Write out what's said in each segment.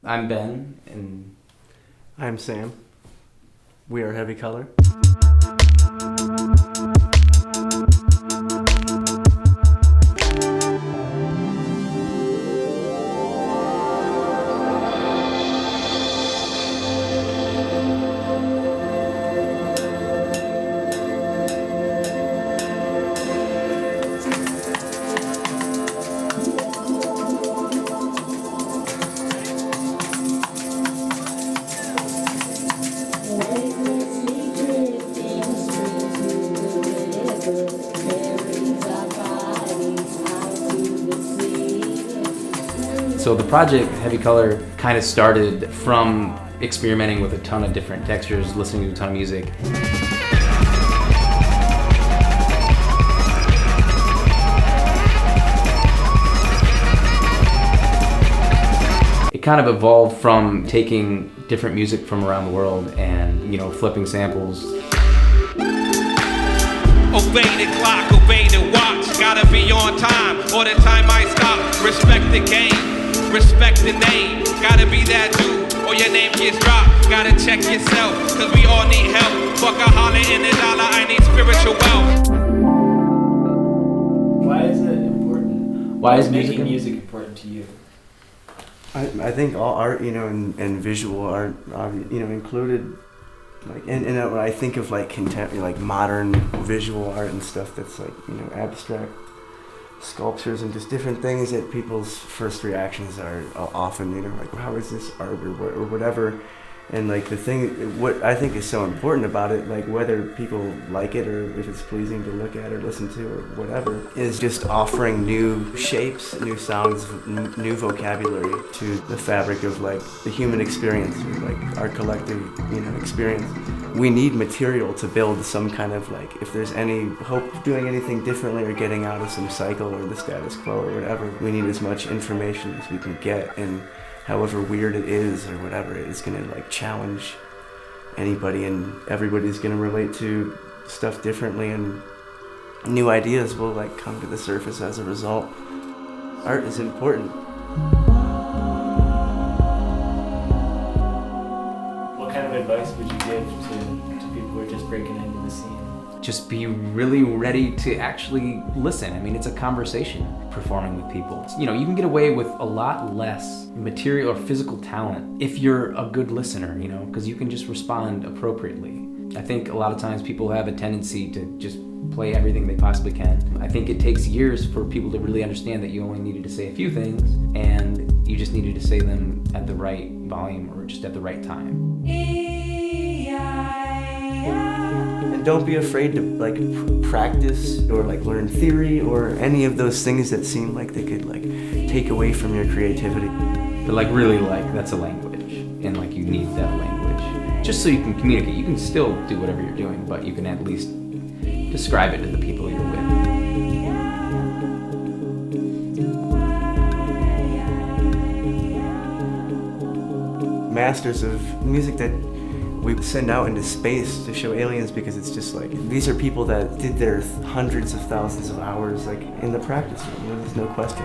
I'm Ben, and I'm Sam. We are Heavy Color. So the project Heavy Color kind of started from experimenting with a ton of different textures, listening to a ton of music. It kind of evolved from taking different music from around the world and, you know, flipping samples. Obey the clock, obey the watch. Gotta be on time, or the time might stop. Respect the game. Respect the name, gotta be that dude, or your name gets dropped. Gotta check yourself, cause we all need help. Fuck a holler in the dollar, I need spiritual wealth. Why is it important? Why is making music important to you? I think all art, you know, and visual art, you know, included, like, and when I think of like like modern visual art and stuff that's like, you know, abstract sculptures and just different things that people's first reactions are often, you know, like, how is this art or whatever. And like the thing, what I think is so important about it, like whether people like it or if it's pleasing to look at or listen to or whatever, is just offering new shapes, new sounds, new vocabulary to the fabric of like the human experience, or like our collective, you know, experience. We need material to build some kind of like, if there's any hope of doing anything differently or getting out of some cycle or the status quo or whatever, we need as much information as we can get, and however weird it is or whatever, it's gonna like challenge anybody, and everybody's gonna relate to stuff differently, and new ideas will like come to the surface as a result. Art is important. What kind of advice would you give to people who are just breaking into the scene? Just be really ready to actually listen. I mean, it's a conversation performing with people. You know, you can get away with a lot less material or physical talent if you're a good listener, you know, because you can just respond appropriately. I think a lot of times people have a tendency to just play everything they possibly can. I think it takes years for people to really understand that you only needed to say a few things and you just needed to say them at the right volume or just at the right time. And don't be afraid to like practice or like learn theory or any of those things that seem like they could like take away from your creativity. But like really, like, that's a language, and like you need that language just so you can communicate. You can still do whatever you're doing, but you can at least describe it to the people you're with. Masters of music that we send out into space to show aliens, because it's just like, these are people that did their hundreds of thousands of hours like in the practice room, you know, there's no question.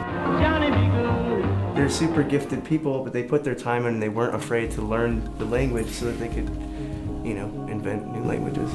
They're super gifted people, but they put their time in and they weren't afraid to learn the language so that they could, you know, invent new languages.